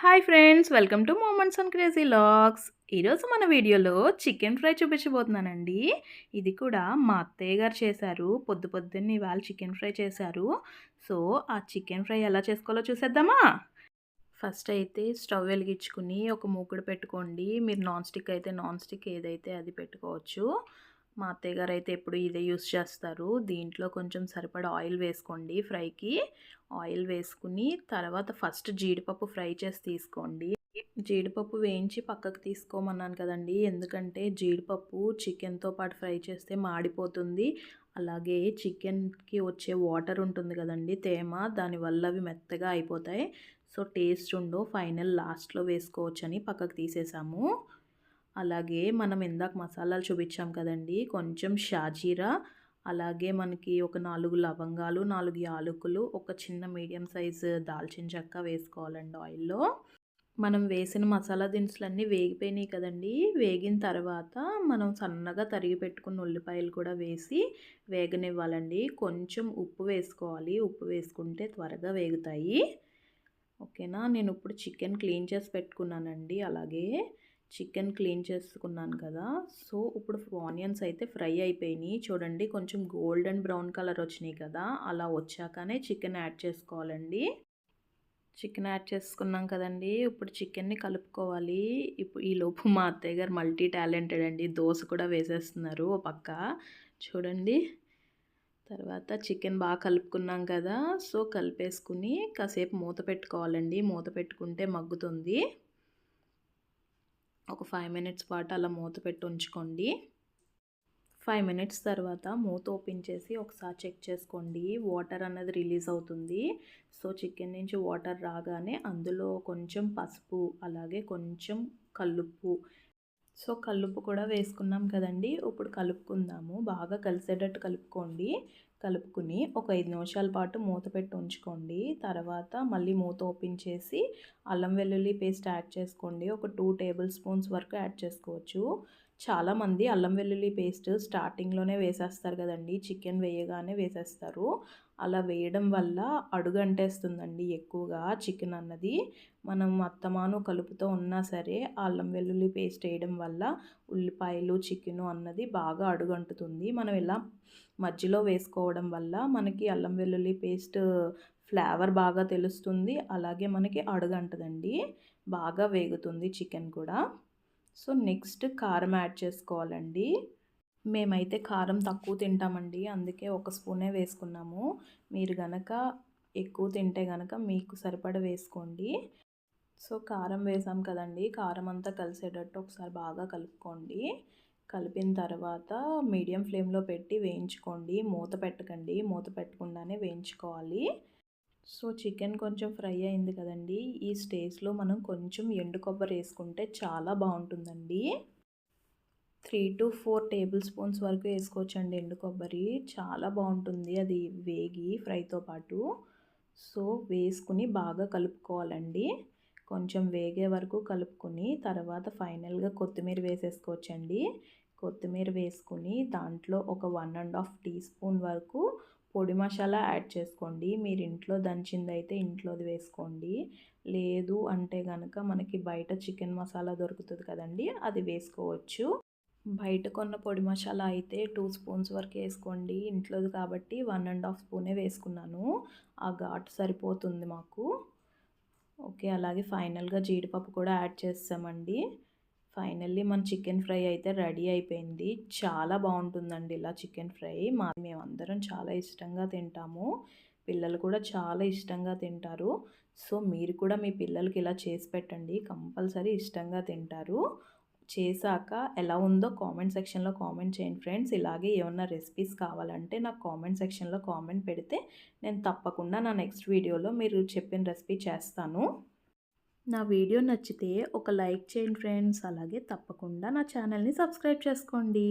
Hi friends, welcome to moments on crazy logs. ఈరోజు మన వీడియోలో చికెన్ ఫ్రై చూపించబోతున్నానండి. ఇది కూడా మా అత్తయ్య గారు చేశారు. పొద్దున్నే ఇవాళ చికెన్ ఫ్రై చేశారు. సో ఆ చికెన్ ఫ్రై ఎలా చేసుకోవాలో చూసేద్దామా. ఫస్ట్ అయితే స్టవ్ వెలిగించుకుని ఒక మూకుడు పెట్టుకోండి. మీరు నాన్ స్టిక్ అయితే నాన్ స్టిక్, ఏదైతే అది పెట్టుకోవచ్చు. మా అత్తయ్య గారు అయితే ఎప్పుడు ఇదే యూస్ చేస్తారు. దీంట్లో కొంచెం సరిపడా ఆయిల్ వేసుకోండి ఫ్రైకి. ఆయిల్ వేసుకుని తర్వాత ఫస్ట్ జీడిపప్పు ఫ్రై చేసి తీసుకోండి. జీడిపప్పు వేయించి పక్కకు తీసుకోమన్నాను కదండి, ఎందుకంటే జీడిపప్పు చికెన్తో పాటు ఫ్రై చేస్తే మాడిపోతుంది. అలాగే చికెన్కి వచ్చే వాటర్ ఉంటుంది కదండి, తేమ, దానివల్ల అవి మెత్తగా అయిపోతాయి. సో టేస్ట్ ఉండో, ఫైనల్ లాస్ట్లో వేసుకోవచ్చని పక్కకు తీసేసాము. అలాగే మనం ఇందాక మసాలాలు చూపించాం కదండి, కొంచెం షాజీరా, అలాగే మనకి ఒక 4 లవంగాలు, 4 యాలకులు, ఒక చిన్న మీడియం సైజు దాల్చిన చెక్క వేసుకోవాలండి ఆయిల్లో. మనం వేసిన మసాలా దినుసులన్నీ వేగిపోయినాయి కదండి. వేగిన తర్వాత మనం సన్నగా తరిగి పెట్టుకున్న ఉల్లిపాయలు కూడా వేసి వేగనివ్వాలండి. కొంచెం ఉప్పు వేసుకోవాలి. ఉప్పు వేసుకుంటే త్వరగా వేగుతాయి. ఓకేనా. నేను ఇప్పుడు చికెన్ క్లీన్ చేసి పెట్టుకున్నానండి. అలాగే చికెన్ క్లీన్ చేసుకున్నాను కదా. సో ఇప్పుడు ఆనియన్స్ అయితే ఫ్రై అయిపోయినాయి చూడండి, కొంచెం గోల్డెన్ బ్రౌన్ కలర్ వచ్చినాయి కదా. అలా వచ్చాకనే చికెన్ యాడ్ చేసుకోవాలండి. చికెన్ యాడ్ చేసుకున్నాం కదండి, ఇప్పుడు చికెన్ని కలుపుకోవాలి. ఇప్పుడు ఈలోపు మా అత్తయ్య గారు మల్టీ టాలెంటెడ్ అండి, దోశ కూడా వేసేస్తున్నారు ఓ పక్క. చూడండి. తర్వాత చికెన్ బాగా కలుపుకున్నాం కదా. సో కలిపేసుకుని కాసేపు మూత పెట్టుకోవాలండి. మూత పెట్టుకుంటే మగ్గుతుంది. ఒక 5 మినిట్స్ పాటు అలా మూత పెట్టి ఉంచుకోండి. 5 మినిట్స్ తర్వాత మూత ఓపెన్ చేసి ఒకసారి చెక్ చేసుకోండి. వాటర్ అన్నది రిలీజ్ అవుతుంది. సో చికెన్ నుంచి వాటర్ రాగానే అందులో కొంచెం పసుపు, అలాగే కొంచెం కల్లుప్పు, సో కల్లుప్పు కూడా వేసుకున్నాం కదండి. ఇప్పుడు కలుపుకుందాము. బాగా కలిసేటట్టు కలుపుకోండి. కలుపుకుని ఒక 5 నిమిషాల పాటు మూత పెట్టి ఉంచుకోండి. తర్వాత మళ్ళీ మూత ఓపెన్ చేసి అల్లం వెల్లుల్లి పేస్ట్ యాడ్ చేసుకోండి. ఒక 2 టేబుల్ స్పూన్స్ వరకు యాడ్ చేసుకోవచ్చు. చాలామంది అల్లం వెల్లుల్లి పేస్ట్ స్టార్టింగ్లోనే వేసేస్తారు కదండి, చికెన్ వేయగానే వేసేస్తారు. అలా వేయడం వల్ల అడుగంటేస్తుందండి ఎక్కువగా చికెన్ అన్నది. మనం అత్తమాను కలుపుతూ ఉన్నా సరే అల్లం వెల్లుల్లి పేస్ట్ వేయడం వల్ల ఉల్లిపాయలు, చికెను అన్నది బాగా అడుగంటుతుంది. మనం ఇలా మధ్యలో వేసుకోవడం వల్ల మనకి అల్లం వెల్లుల్లి పేస్ట్ ఫ్లేవర్ బాగా తెలుస్తుంది. అలాగే మనకి అడుగంటదండి, బాగా వేగుతుంది చికెన్ కూడా. సో నెక్స్ట్ కారం యాడ్ చేసుకోవాలండి. మేమైతే కారం తక్కువ తింటామండి, అందుకే ఒక స్పూనే వేసుకున్నాము. మీరు గనక ఎక్కువ తింటే గనక మీకు సరిపడ వేసుకోండి. సో కారం వేసాం కదండి, కారం అంతా కలిసేటట్టు ఒకసారి బాగా కలుపుకోండి. కలిపిన తర్వాత మీడియం ఫ్లేమ్లో పెట్టి వేయించుకోండి. మూత పెట్టకండి, మూత పెట్టకుండానే వేయించుకోవాలి. సో చికెన్ కొంచెం ఫ్రై అయింది కదండి, ఈ స్టేజ్లో మనం కొంచెం ఎండు కొబ్బరి వేసుకుంటే చాలా బాగుంటుందండి. 3 to 4 టేబుల్ స్పూన్స్ వరకు వేసుకోవచ్చండి ఎండు కొబ్బరి, చాలా బాగుంటుంది అది వేగి ఫ్రైతో పాటు. సో వేసుకుని బాగా కలుపుకోవాలండి. కొంచెం వేగే వరకు కలుపుకొని తర్వాత ఫైనల్గా కొత్తిమీర వేసేసుకోవచ్చండి. కొత్తిమీర వేసుకుని దాంట్లో ఒక 1.5 టీ స్పూన్ వరకు పొడి మసాలా యాడ్ చేసుకోండి. మీరు ఇంట్లో దంచింది అయితే ఇంట్లోది వేసుకోండి. లేదు అంటే కనుక మనకి బయట చికెన్ మసాలా దొరుకుతుంది కదండి, అది వేసుకోవచ్చు. బయట కొన్న పొడి మసాలా అయితే 2 స్పూన్స్ వరకు వేసుకోండి. ఇంట్లోది కాబట్టి 1.5 స్పూనే వేసుకున్నాను. ఆ ఘాటు సరిపోతుంది మాకు. ఓకే. అలాగే ఫైనల్గా జీడిపప్పు కూడా యాడ్ చేసామండి. ఫైనల్లీ మన చికెన్ ఫ్రై అయితే రెడీ అయిపోయింది. చాలా బాగుంటుందండి ఇలా చికెన్ ఫ్రై. మేమందరం చాలా ఇష్టంగా తింటాము. పిల్లలు కూడా చాలా ఇష్టంగా తింటారు. సో మీరు కూడా మీ పిల్లలకి ఇలా చేసి పెట్టండి, కంపల్సరీ ఇష్టంగా తింటారు. చేశాక ఎలా ఉందో కామెంట్ సెక్షన్లో కామెంట్ చేయండి ఫ్రెండ్స్. ఇలాగే ఏమన్నా రెసిపీస్ కావాలంటే నాకు కామెంట్ సెక్షన్లో కామెంట్ పెడితే నేను తప్పకుండా నా నెక్స్ట్ వీడియోలో మీరు చెప్పిన రెసిపీ చేస్తాను. నా వీడియో నచ్చితే ఒక లైక్ చేయండి ఫ్రెండ్స్. అలాగే తప్పకుండా నా ఛానల్ని సబ్స్క్రైబ్ చేసుకోండి.